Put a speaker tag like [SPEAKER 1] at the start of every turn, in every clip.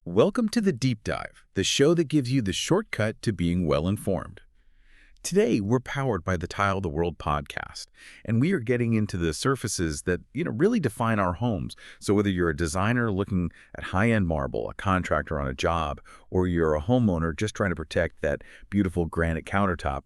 [SPEAKER 1] Welcome to The Deep Dive, the show that gives you the shortcut to being well-informed. Today, we're powered by the Tile the World podcast, and we are getting into the surfaces that, really define our homes. So whether you're a designer looking at high-end marble, a contractor on a job, or you're a homeowner just trying to protect that beautiful granite countertop,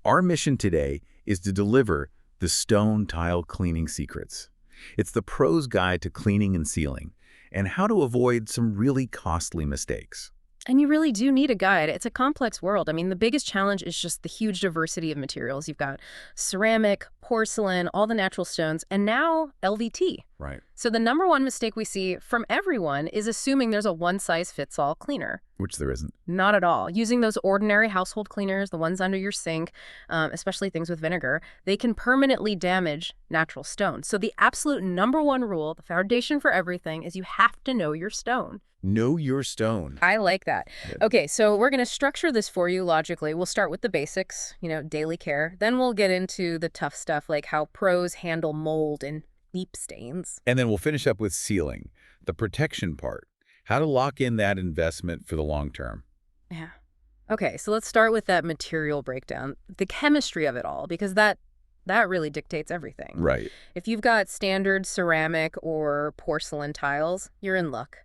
[SPEAKER 1] our mission today is to deliver the stone tile cleaning secrets. It's the pro's guide to cleaning and sealing, and how to avoid some really costly mistakes.
[SPEAKER 2] And you really do need a guide. It's a complex world. I mean, the biggest challenge is just the huge diversity of materials. You've got ceramic, porcelain, all the natural stones, and now LVT.
[SPEAKER 1] Right.
[SPEAKER 2] So the number one mistake we see from everyone is assuming there's a one-size-fits-all cleaner.
[SPEAKER 1] Which there isn't.
[SPEAKER 2] Not at all. Using those ordinary household cleaners, the ones under your sink, especially things with vinegar, they can permanently damage natural stone. So the absolute number one rule, the foundation for everything, is you have to know your stone.
[SPEAKER 1] Know your stone.
[SPEAKER 2] I like that.
[SPEAKER 1] Good.
[SPEAKER 2] Okay, so we're going to structure this for you logically. We'll start with the basics, daily care. Then we'll get into the tough stuff like how pros handle mold and deep stains.
[SPEAKER 1] And then we'll finish up with sealing, the protection part, how to lock in that investment for the long term.
[SPEAKER 2] Yeah. Okay, so let's start with that material breakdown, the chemistry of it all, because that really dictates everything.
[SPEAKER 1] Right.
[SPEAKER 2] If you've got standard ceramic or porcelain tiles, you're in luck.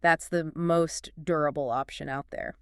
[SPEAKER 2] That's the most durable option out there.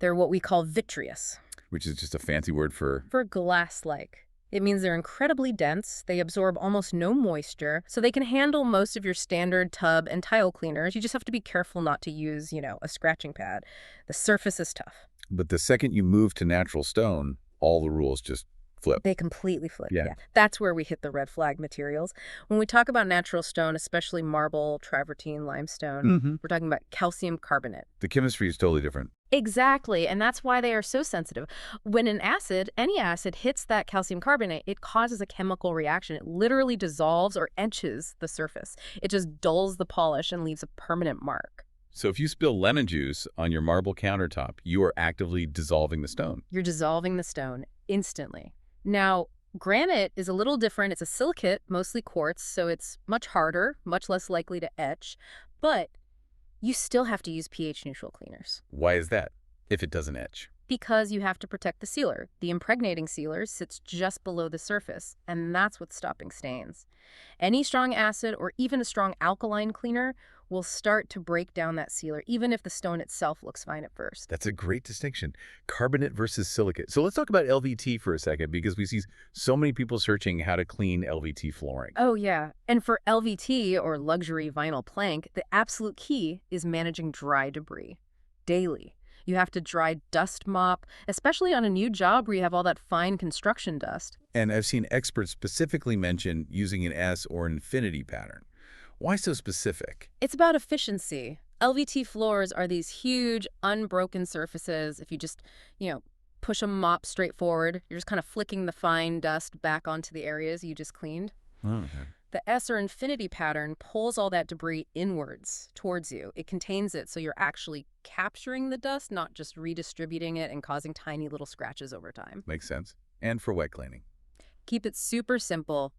[SPEAKER 2] They're what we call vitreous.
[SPEAKER 1] Which is just a fancy word for
[SPEAKER 2] glass-like. It means they're incredibly dense, they absorb almost no moisture, so they can handle most of your standard tub and tile cleaners. You just have to be careful not to use, a scratching pad. The surface is tough.
[SPEAKER 1] But the second you move to natural stone, all the rules just flip.
[SPEAKER 2] They completely flip,
[SPEAKER 1] Yeah.
[SPEAKER 2] That's where we hit the red flag materials. When we talk about natural stone, especially marble, travertine, limestone, we're talking about calcium carbonate.
[SPEAKER 1] The chemistry is totally different.
[SPEAKER 2] Exactly, and that's why they are so sensitive. When any acid hits that calcium carbonate, it causes a chemical reaction. It literally dissolves or etches the surface. It just dulls the polish and leaves a permanent mark.
[SPEAKER 1] So if you spill lemon juice on your marble countertop, you are actively dissolving the stone.
[SPEAKER 2] You're dissolving the stone instantly. Now, granite is a little different. It's a silicate, mostly quartz, so it's much harder, much less likely to etch, but you still have to use pH-neutral cleaners.
[SPEAKER 1] Why is that, if it doesn't etch?
[SPEAKER 2] Because you have to protect the sealer. The impregnating sealer sits just below the surface, and that's what's stopping stains. Any strong acid or even a strong alkaline cleaner will start to break down that sealer, even if the stone itself looks fine at first.
[SPEAKER 1] That's a great distinction. Carbonate versus silicate. So let's talk about LVT for a second, because we see so many people searching how to clean LVT flooring.
[SPEAKER 2] Oh, yeah. And for LVT, or luxury vinyl plank, the absolute key is managing dry debris daily. You have to dry dust mop, especially on a new job where you have all that fine construction dust.
[SPEAKER 1] And I've seen experts specifically mention using an S or infinity pattern. Why so specific?
[SPEAKER 2] It's about efficiency. LVT floors are these huge, unbroken surfaces. If you just, push a mop straight forward, you're just kind of flicking the fine dust back onto the areas you just cleaned.
[SPEAKER 1] Oh, okay.
[SPEAKER 2] The S or infinity pattern pulls all that debris inwards towards you. It contains it, so you're actually capturing the dust, not just redistributing it and causing tiny little scratches over time.
[SPEAKER 1] Makes sense. And for wet cleaning.
[SPEAKER 2] Keep it super simple.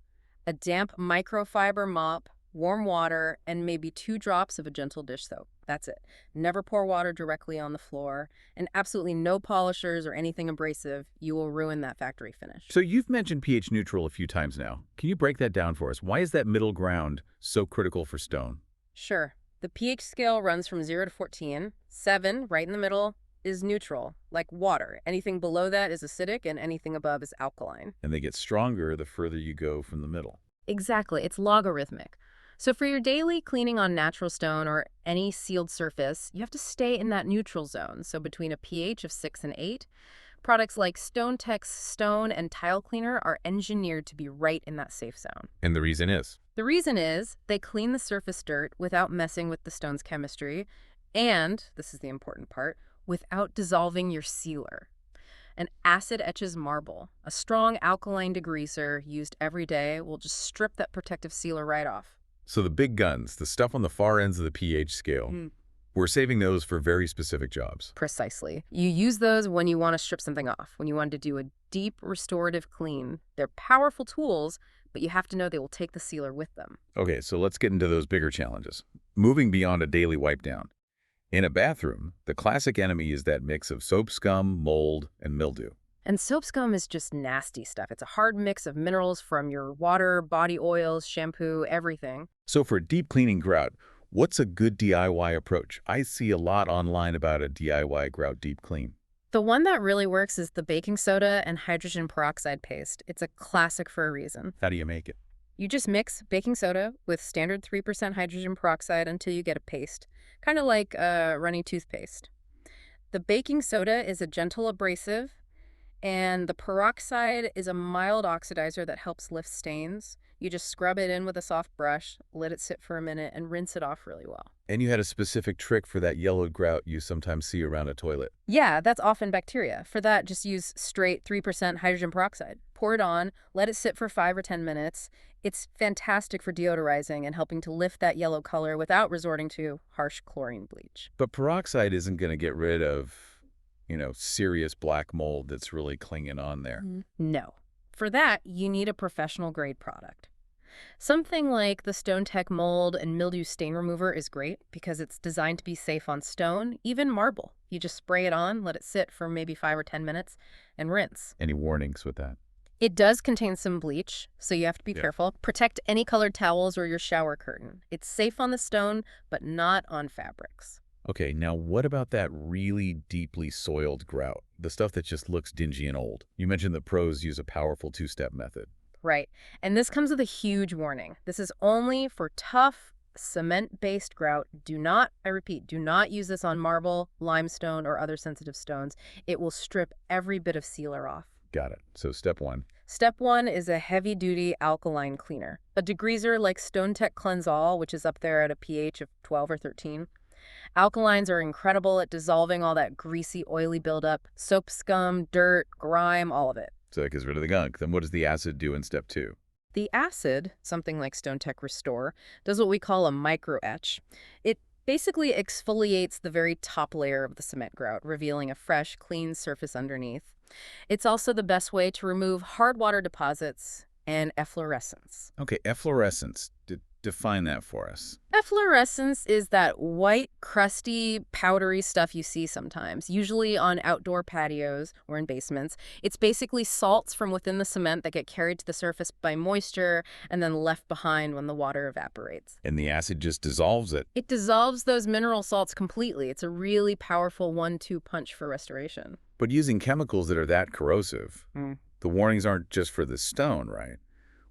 [SPEAKER 2] A damp microfiber mop, warm water, and maybe 2 drops of a gentle dish soap. That's it. Never pour water directly on the floor, and absolutely no polishers or anything abrasive. You will ruin that factory finish.
[SPEAKER 1] So you've mentioned pH neutral a few times now. Can you break that down for us? Why is that middle ground so critical for stone?
[SPEAKER 2] Sure. The pH scale runs from 0 to 14. 7, right in the middle, is neutral, like water. Anything below that is acidic, and anything above is alkaline.
[SPEAKER 1] And they get stronger the further you go from the middle.
[SPEAKER 2] Exactly. It's logarithmic. So for your daily cleaning on natural stone or any sealed surface, you have to stay in that neutral zone, so between a pH of 6 and 8. Products like StoneTech's stone and tile cleaner are engineered to be right in that safe zone.
[SPEAKER 1] And the reason is?
[SPEAKER 2] The reason is they clean the surface dirt without messing with the stone's chemistry, and, this is the important part, without dissolving your sealer. An acid etches marble. A strong alkaline degreaser used every day will just strip that protective sealer right off.
[SPEAKER 1] So the big guns, the stuff on the far ends of the pH scale, we're saving those for very specific jobs.
[SPEAKER 2] Precisely. You use those when you want to strip something off, when you want to do a deep restorative clean. They're powerful tools, but you have to know they will take the sealer with them.
[SPEAKER 1] Okay, so let's get into those bigger challenges. Moving beyond a daily wipe down. In a bathroom, the classic enemy is that mix of soap scum, mold, and mildew.
[SPEAKER 2] And soap scum is just nasty stuff. It's a hard mix of minerals from your water, body oils, shampoo, everything.
[SPEAKER 1] So for deep cleaning grout, what's a good DIY approach? I see a lot online about a DIY grout deep clean.
[SPEAKER 2] The one that really works is the baking soda and hydrogen peroxide paste. It's a classic for a reason.
[SPEAKER 1] How do you make it?
[SPEAKER 2] You just mix baking soda with standard 3% hydrogen peroxide until you get a paste, kind of like runny toothpaste. The baking soda is a gentle abrasive, and the peroxide is a mild oxidizer that helps lift stains. You just scrub it in with a soft brush, let it sit for a minute, and rinse it off really well.
[SPEAKER 1] And you had a specific trick for that yellowed grout you sometimes see around a toilet.
[SPEAKER 2] Yeah, that's often bacteria. For that, just use straight 3% hydrogen peroxide. Pour it on, let it sit for 5 or 10 minutes. It's fantastic for deodorizing and helping to lift that yellow color without resorting to harsh chlorine bleach.
[SPEAKER 1] But peroxide isn't going to get rid of, serious black mold that's really clinging on there.
[SPEAKER 2] No. For that, you need a professional grade product. Something like the StoneTech mold and mildew stain remover is great because it's designed to be safe on stone, even marble. You just spray it on, let it sit for maybe 5 or 10 minutes, and rinse.
[SPEAKER 1] Any warnings with that?
[SPEAKER 2] It does contain some bleach, so you have to be careful. Protect any colored towels or your shower curtain. It's safe on the stone, but not on fabrics.
[SPEAKER 1] Okay, now what about that really deeply soiled grout? The stuff that just looks dingy and old. You mentioned that pros use a powerful two-step method.
[SPEAKER 2] Right. And this comes with a huge warning. This is only for tough, cement-based grout. Do not, I repeat, do not use this on marble, limestone, or other sensitive stones. It will strip every bit of sealer off.
[SPEAKER 1] Got it. So step one.
[SPEAKER 2] Step one is a heavy-duty alkaline cleaner. A degreaser like StoneTech Cleanse All, which is up there at a pH of 12 or 13. Alkalines are incredible at dissolving all that greasy, oily buildup, soap scum, dirt, grime, all of it.
[SPEAKER 1] So that gets rid of the gunk. Then what does the acid do in step two?
[SPEAKER 2] The acid, something like StoneTech Restore, does what we call a micro etch. It basically exfoliates the very top layer of the cement grout, revealing a fresh, clean surface underneath. It's also the best way to remove hard water deposits and efflorescence.
[SPEAKER 1] Okay, efflorescence. Define that for us.
[SPEAKER 2] Efflorescence is that white, crusty, powdery stuff you see sometimes, usually on outdoor patios or in basements. It's basically salts from within the cement that get carried to the surface by moisture and then left behind when the water evaporates.
[SPEAKER 1] And the acid just dissolves it.
[SPEAKER 2] It dissolves those mineral salts completely. It's a really powerful 1-2 punch for restoration.
[SPEAKER 1] But using chemicals that are that corrosive, the warnings aren't just for the stone, right?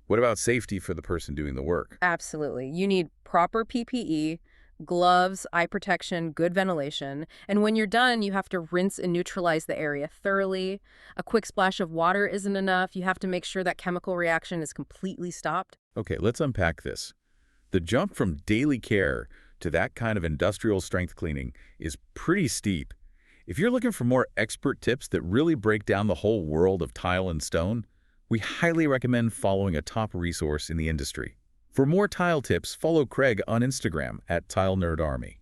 [SPEAKER 1] What about safety for the person doing the work?
[SPEAKER 2] Absolutely. You need proper PPE, gloves, eye protection, good ventilation. And when you're done, you have to rinse and neutralize the area thoroughly. A quick splash of water isn't enough. You have to make sure that chemical reaction is completely stopped.
[SPEAKER 1] Okay, let's unpack this. The jump from daily care to that kind of industrial strength cleaning is pretty steep. If you're looking for more expert tips that really break down the whole world of tile and stone, we highly recommend following a top resource in the industry. For more tile tips, follow Craig on Instagram at TileNerdArmy.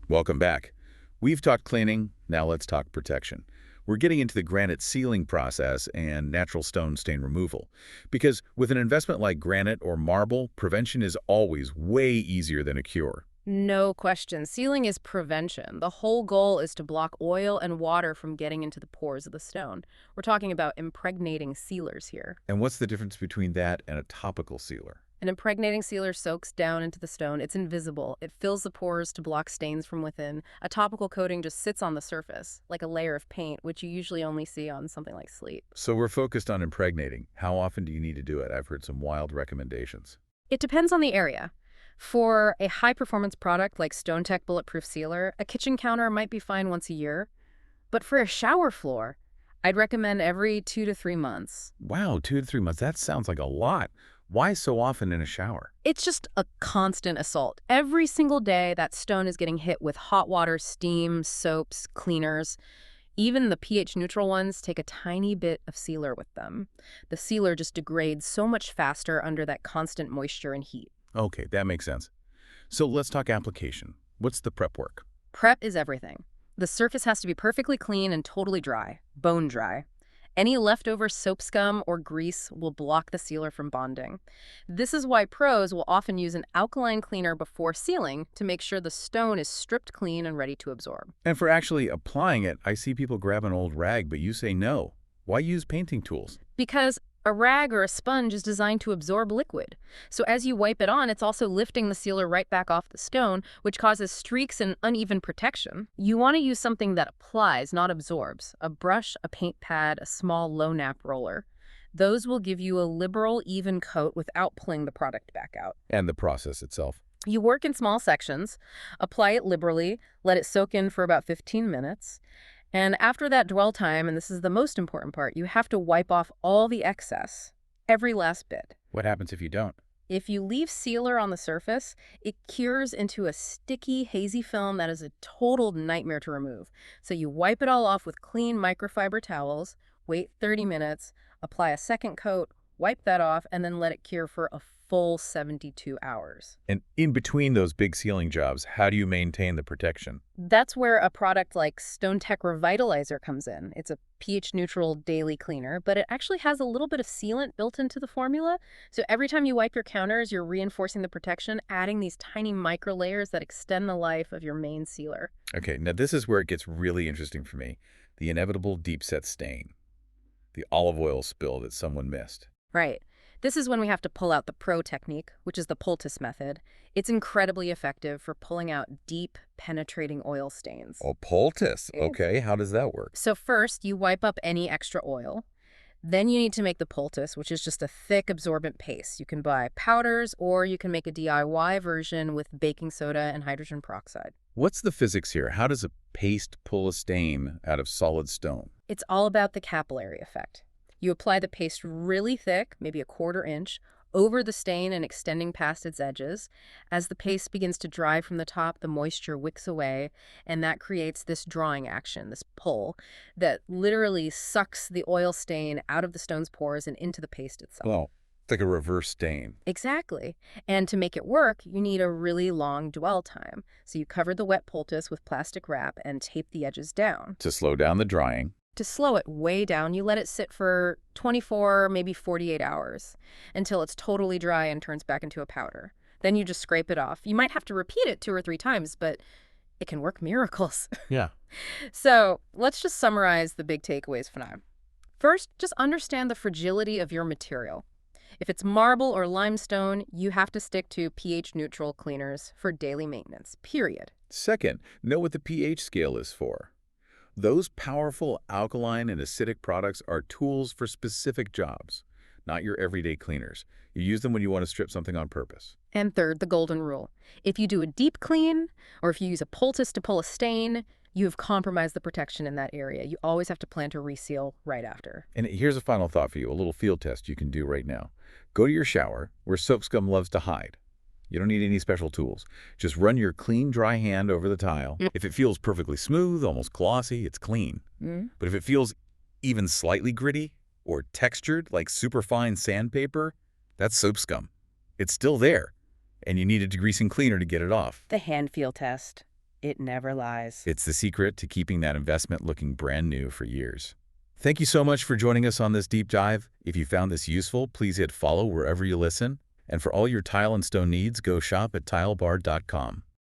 [SPEAKER 1] Welcome back. We've talked cleaning, now let's talk protection. We're getting into the granite sealing process and natural stone stain removal. Because with an investment like granite or marble, prevention is always way easier than a cure.
[SPEAKER 2] No question. Sealing is prevention. The whole goal is to block oil and water from getting into the pores of the stone. We're talking about impregnating sealers here.
[SPEAKER 1] And what's the difference between that and a topical sealer?
[SPEAKER 2] An impregnating sealer soaks down into the stone. It's invisible. It fills the pores to block stains from within. A topical coating just sits on the surface, like a layer of paint, which you usually only see on something like sleep.
[SPEAKER 1] So we're focused on impregnating. How often do you need to do it? I've heard some wild recommendations.
[SPEAKER 2] It depends on the area. For a high-performance product like StoneTech Bulletproof Sealer, a kitchen counter might be fine once a year. But for a shower floor, I'd recommend every 2 to 3 months.
[SPEAKER 1] Wow, 2 to 3 months. That sounds like a lot. Why so often in a shower?
[SPEAKER 2] It's just a constant assault. Every single day, that stone is getting hit with hot water, steam, soaps, cleaners. Even the pH-neutral ones take a tiny bit of sealer with them. The sealer just degrades so much faster under that constant moisture and heat.
[SPEAKER 1] Okay, that makes sense. So let's talk application. What's the prep work?
[SPEAKER 2] Prep is everything. The surface has to be perfectly clean and totally dry, bone dry. Any leftover soap scum or grease will block the sealer from bonding. This is why pros will often use an alkaline cleaner before sealing to make sure the stone is stripped clean and ready to absorb.
[SPEAKER 1] And for actually applying it, I see people grab an old rag, but you say no. Why use painting tools?
[SPEAKER 2] Because a rag or a sponge is designed to absorb liquid. So as you wipe it on, it's also lifting the sealer right back off the stone, which causes streaks and uneven protection. You want to use something that applies, not absorbs. A brush, a paint pad, a small low-nap roller. Those will give you a liberal, even coat without pulling the product back out.
[SPEAKER 1] And the process itself.
[SPEAKER 2] You work in small sections, apply it liberally, let it soak in for about 15 minutes. And after that dwell time, and this is the most important part, you have to wipe off all the excess, every last bit.
[SPEAKER 1] What happens if you don't?
[SPEAKER 2] If you leave sealer on the surface, it cures into a sticky, hazy film that is a total nightmare to remove. So you wipe it all off with clean microfiber towels, wait 30 minutes, apply a second coat, wipe that off, and then let it cure for a full 72 hours.
[SPEAKER 1] And in between those big sealing jobs, how do you maintain the protection?
[SPEAKER 2] That's where a product like Stone Tech Revitalizer comes in. It's a pH-neutral daily cleaner, but it actually has a little bit of sealant built into the formula. So every time you wipe your counters, you're reinforcing the protection, adding these tiny micro layers that extend the life of your main sealer.
[SPEAKER 1] Okay, now this is where it gets really interesting for me. The inevitable deep-set stain. The olive oil spill that someone missed.
[SPEAKER 2] Right. This is when we have to pull out the pro technique, which is the poultice method. It's incredibly effective for pulling out deep, penetrating oil stains.
[SPEAKER 1] Oh, poultice. Okay, how does that work?
[SPEAKER 2] So first, you wipe up any extra oil. Then you need to make the poultice, which is just a thick, absorbent paste. You can buy powders, or you can make a DIY version with baking soda and hydrogen peroxide.
[SPEAKER 1] What's the physics here? How does a paste pull a stain out of solid stone?
[SPEAKER 2] It's all about the capillary effect. You apply the paste really thick, maybe a 1/4 inch, over the stain and extending past its edges. As the paste begins to dry from the top, the moisture wicks away, and that creates this drawing action, this pull, that literally sucks the oil stain out of the stone's pores and into the paste itself.
[SPEAKER 1] Well, it's like a reverse stain.
[SPEAKER 2] Exactly. And to make it work, you need a really long dwell time. So you cover the wet poultice with plastic wrap and tape the edges down.
[SPEAKER 1] To slow down the drying.
[SPEAKER 2] To slow it way down, you let it sit for 24, maybe 48 hours until it's totally dry and turns back into a powder. Then you just scrape it off. You might have to repeat it 2 or 3 times, but it can work miracles.
[SPEAKER 1] Yeah.
[SPEAKER 2] So let's just summarize the big takeaways for now. First, just understand the fragility of your material. If it's marble or limestone, you have to stick to pH-neutral cleaners for daily maintenance, period.
[SPEAKER 1] Second, know what the pH scale is for. Those powerful alkaline and acidic products are tools for specific jobs, not your everyday cleaners. You use them when you want to strip something on purpose.
[SPEAKER 2] And third, the golden rule. If you do a deep clean, or if you use a poultice to pull a stain, you have compromised the protection in that area. You always have to plan to reseal right after.
[SPEAKER 1] And here's a final thought for you, a little field test you can do right now. Go to your shower, where soap scum loves to hide. You don't need any special tools. Just run your clean, dry hand over the tile. If it feels perfectly smooth, almost glossy, it's clean. But if it feels even slightly gritty or textured like superfine sandpaper, that's soap scum. It's still there, and you need a degreasing cleaner to get it off.
[SPEAKER 2] The hand feel test. It never lies.
[SPEAKER 1] It's the secret to keeping that investment looking brand new for years. Thank you so much for joining us on this deep dive. If you found this useful, please hit follow wherever you listen. And for all your tile and stone needs, go shop at tilebar.com.